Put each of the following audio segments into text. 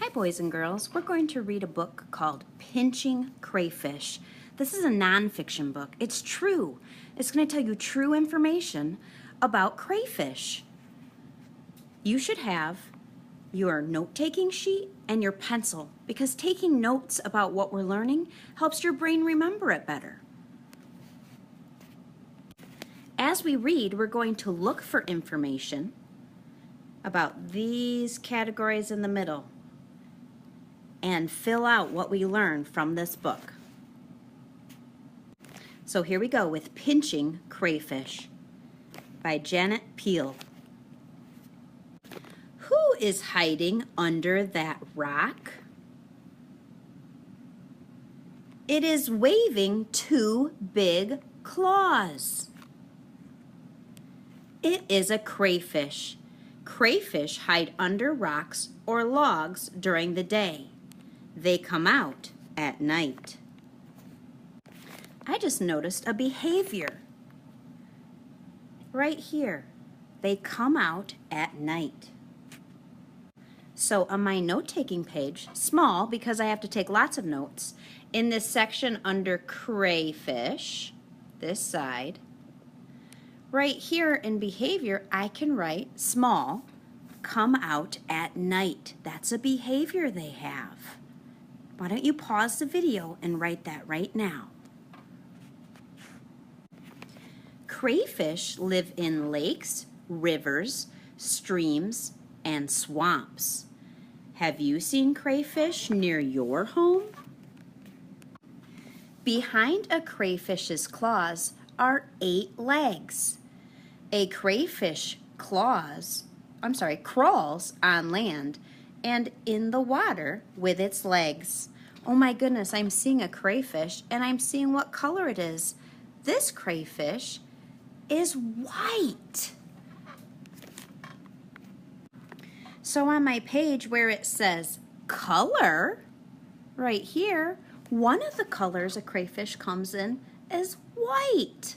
Hi boys and girls, we're going to read a book called Pinching Crayfish. This is a nonfiction book. It's true. It's going to tell you true information about crayfish. You should have your note-taking sheet and your pencil because taking notes about what we're learning helps your brain remember it better. As we read, we're going to look for information about these categories in the middle and fill out what we learn from this book. So here we go with Pinching Crayfish by Janet Peel. Who is hiding under that rock? It is waving two big claws. It is a crayfish. Crayfish hide under rocks or logs during the day. They come out at night. I just noticed a behavior right here. They come out at night. So on my note-taking page, small because I have to take lots of notes, in this section under crayfish, this side, right here in behavior, I can write small, come out at night. That's a behavior they have. Why don't you pause the video and write that right now? Crayfish live in lakes, rivers, streams, and swamps. Have you seen crayfish near your home? Behind a crayfish's claws are 8 legs. A crayfish crawls on land and in the water with its legs. Oh my goodness, I'm seeing a crayfish and I'm seeing what color it is. This crayfish is white. So on my page where it says color, right here, one of the colors a crayfish comes in is white.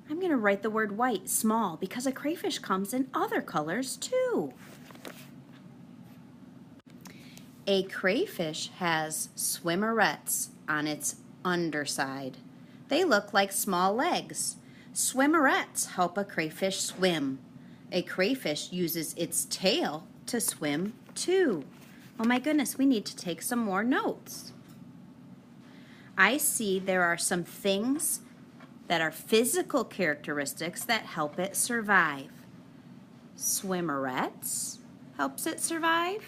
I'm going to write the word white small because a crayfish comes in other colors too. A crayfish has swimmerets on its underside. They look like small legs. Swimmerets help a crayfish swim. A crayfish uses its tail to swim too. Oh my goodness, we need to take some more notes. I see there are some things that are physical characteristics that help it survive. Swimmerets helps it survive.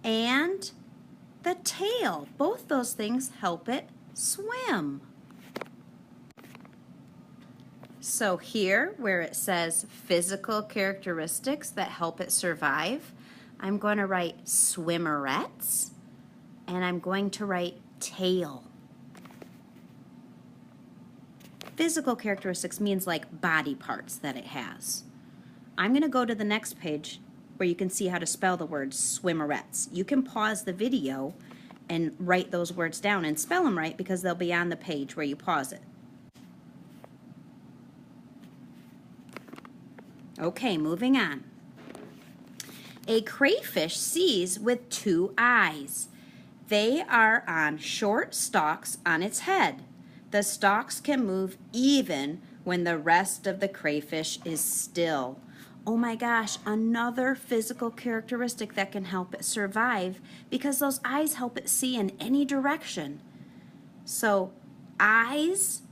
And the tail, both those things help it swim. So here, where it says physical characteristics that help it survive, I'm going to write swimmerets, and I'm going to write tail. Physical characteristics means like body parts that it has. I'm going to go to the next page where you can see how to spell the word swimmerets. You can pause the video and write those words down and spell them right because they'll be on the page where you pause it. Okay, moving on. A crayfish sees with 2 eyes. They are on short stalks on its head. The stalks can move even when the rest of the crayfish is still. Oh my gosh, another physical characteristic that can help it survive because those eyes help it see in any direction. So, eyes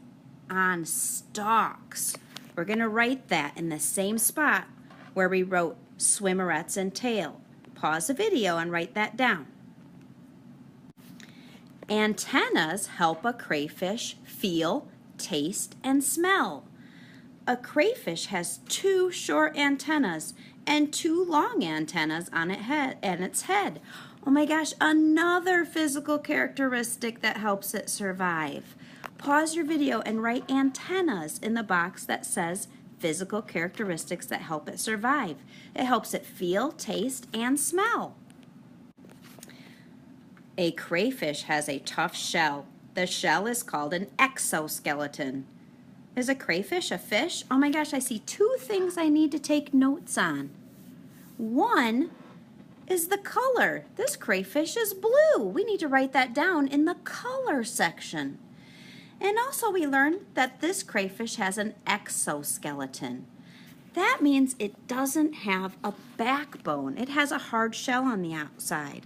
on stalks. We're going to write that in the same spot where we wrote swimmerets and tail. Pause the video and write that down. Antennas help a crayfish feel, taste, and smell. A crayfish has 2 short antennas and 2 long antennas on its head. Oh my gosh, another physical characteristic that helps it survive. Pause your video and write antennas in the box that says physical characteristics that help it survive. It helps it feel, taste, and smell. A crayfish has a tough shell. The shell is called an exoskeleton. Is a crayfish a fish? Oh my gosh, I see 2 things I need to take notes on. One, is the color. This crayfish is blue. We need to write that down in the color section. And also we learned that this crayfish has an exoskeleton. That means it doesn't have a backbone. It has a hard shell on the outside.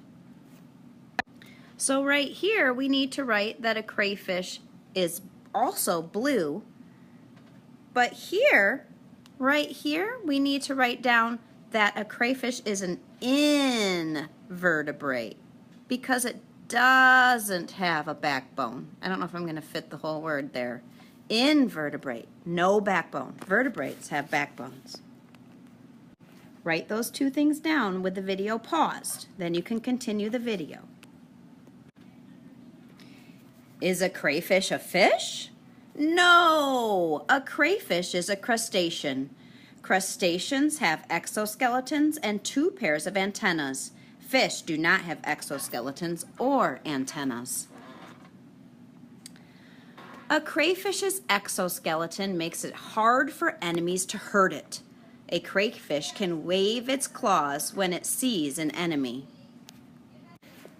So right here we need to write that a crayfish is also blue. But here, right here, we need to write down that a crayfish is an invertebrate because it doesn't have a backbone. I don't know if I'm going to fit the whole word there. Invertebrate, no backbone. Vertebrates have backbones. Write those two things down with the video paused. Then you can continue the video. Is a crayfish a fish? No! A crayfish is a crustacean. Crustaceans have exoskeletons and 2 pairs of antennas. Fish do not have exoskeletons or antennas. A crayfish's exoskeleton makes it hard for enemies to hurt it. A crayfish can wave its claws when it sees an enemy.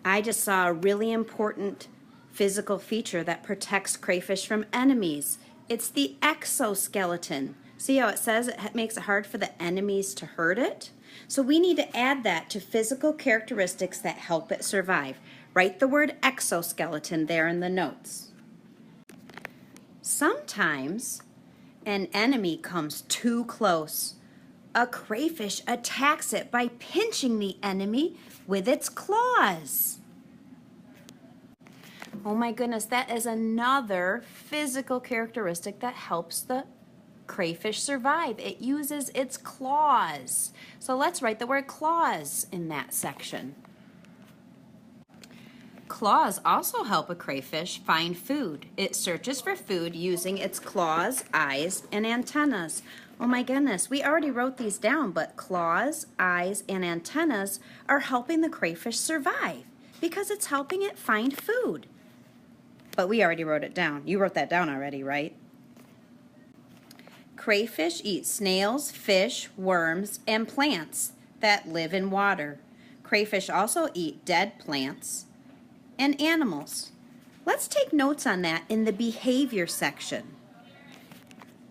I just saw a really important physical feature that protects crayfish from enemies. It's the exoskeleton. See how it says it makes it hard for the enemies to hurt it? So we need to add that to physical characteristics that help it survive. Write the word exoskeleton there in the notes. Sometimes an enemy comes too close. A crayfish attacks it by pinching the enemy with its claws. Oh my goodness, that is another physical characteristic that helps the crayfish survive. It uses its claws. So let's write the word claws in that section. Claws also help a crayfish find food. It searches for food using its claws, eyes, and antennas. Oh my goodness, we already wrote these down, but claws, eyes, and antennas are helping the crayfish survive because it's helping it find food. But we already wrote it down. You wrote that down already, right? Crayfish eat snails, fish, worms, and plants that live in water. Crayfish also eat dead plants and animals. Let's take notes on that in the behavior section.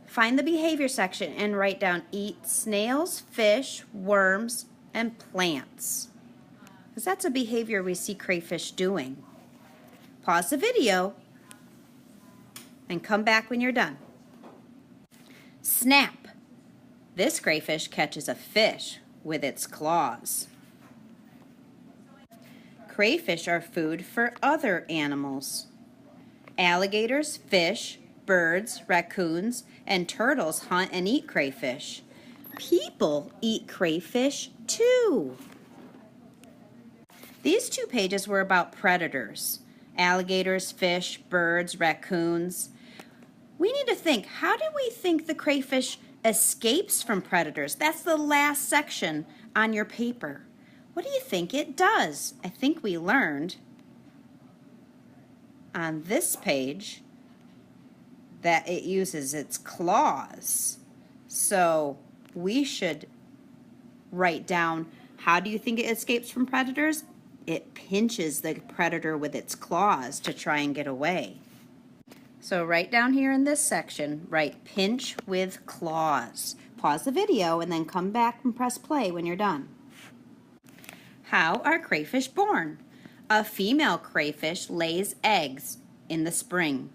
Find the behavior section and write down eat snails, fish, worms, and plants. Because that's a behavior we see crayfish doing. Pause the video and come back when you're done. Snap. This crayfish catches a fish with its claws. Crayfish are food for other animals. Alligators, fish, birds, raccoons, and turtles hunt and eat crayfish. People eat crayfish too. These 2 pages were about predators. Alligators, fish, birds, raccoons. We need to think, how do we think the crayfish escapes from predators? That's the last section on your paper. What do you think it does? I think we learned on this page that it uses its claws. So we should write down, how do you think it escapes from predators? It pinches the predator with its claws to try and get away. So right down here in this section, write pinch with claws. Pause the video and then come back and press play when you're done. How are crayfish born? A female crayfish lays eggs in the spring.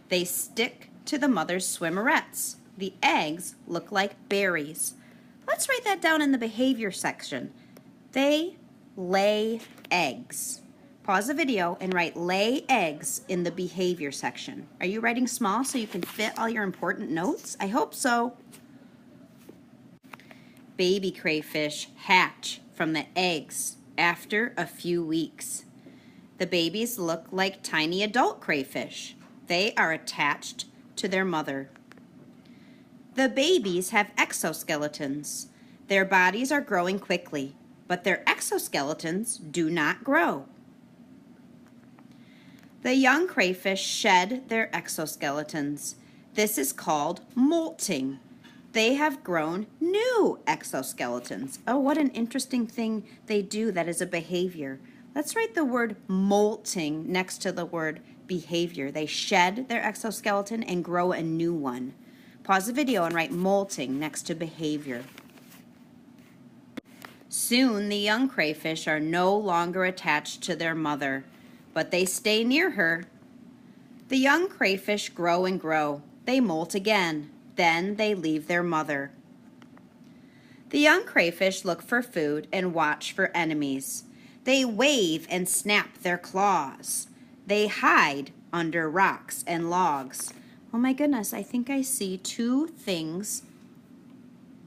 They stick to the mother's swimmerets. The eggs look like berries. Let's write that down in the behavior section. They lay eggs. Pause the video and write lay eggs in the behavior section. Are you writing small so you can fit all your important notes? I hope so. Baby crayfish hatch from the eggs after a few weeks. The babies look like tiny adult crayfish. They are attached to their mother. The babies have exoskeletons. Their bodies are growing quickly, but their exoskeletons do not grow. The young crayfish shed their exoskeletons. This is called molting. they have grown new exoskeletons. Oh, what an interesting thing they do that is a behavior. Let's write the word molting next to the word behavior. They shed their exoskeleton and grow a new one. Pause the video and write molting next to behavior. Soon the young crayfish are no longer attached to their mother, but they stay near her. The young crayfish grow and grow. They molt again. Then they leave their mother. The young crayfish look for food and watch for enemies. They wave and snap their claws. They hide under rocks and logs. Oh my goodness, I think I see two things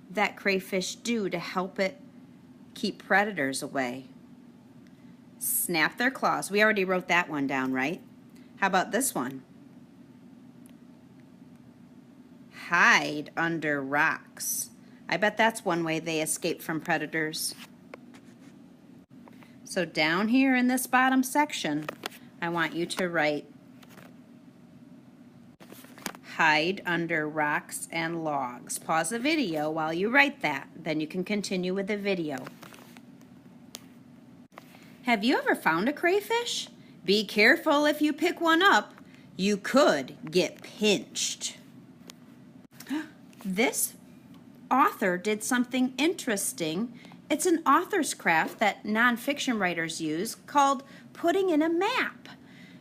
that crayfish do to help it keep predators away. Snap their claws. We already wrote that one down, right? How about this one? Hide under rocks. I bet that's one way they escape from predators. So down here in this bottom section, I want you to write hide under rocks and logs. Pause the video while you write that. Then you can continue with the video. Have you ever found a crayfish? Be careful if you pick one up. You could get pinched. This author did something interesting. It's an author's craft that nonfiction writers use called putting in a map.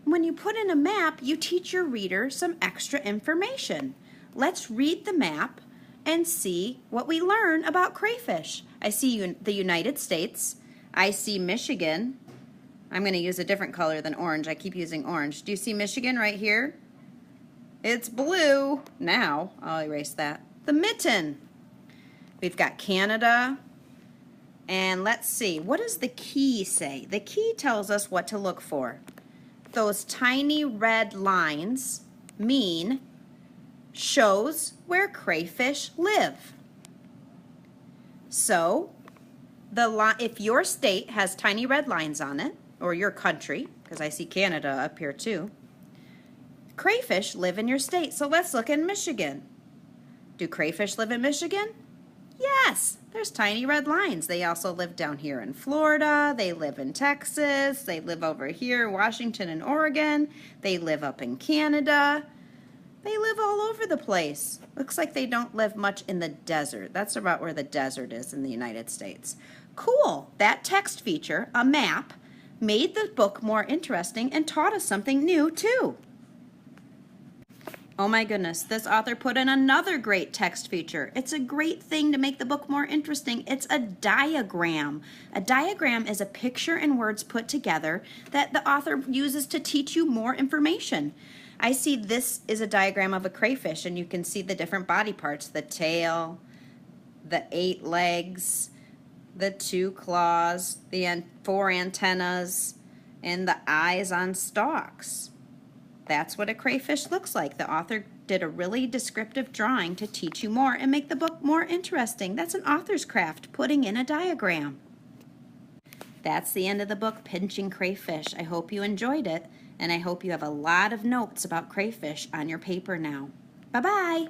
When you put in a map, you teach your reader some extra information. Let's read the map and see what we learn about crayfish. I see the United States. I see Michigan. I'm going to use a different color than orange. I keep using orange. Do you see Michigan right here? It's blue. Now, I'll erase that. The mitten. We've got Canada. And let's see, what does the key say? The key tells us what to look for. Those tiny red lines shows where crayfish live. So, if your state has tiny red lines on it, or your country, because I see Canada up here too, crayfish live in your state. So let's look in Michigan. Do crayfish live in Michigan? Yes, there's tiny red lines. They also live down here in Florida. They live in Texas. They live over here, Washington and Oregon. They live up in Canada. They live all over the place. Looks like they don't live much in the desert. That's about where the desert is in the United States. Cool. That text feature, a map, made the book more interesting and taught us something new too. Oh my goodness, this author put in another great text feature. It's a great thing to make the book more interesting. It's a diagram. A diagram is a picture and words put together that the author uses to teach you more information. I see this is a diagram of a crayfish, and you can see the different body parts, the tail, the 8 legs, the 2 claws, the 4 antennas, and the eyes on stalks. That's what a crayfish looks like. The author did a really descriptive drawing to teach you more and make the book more interesting. That's an author's craft, putting in a diagram. That's the end of the book, Pinching Crayfish. I hope you enjoyed it, and I hope you have a lot of notes about crayfish on your paper now. Bye-bye.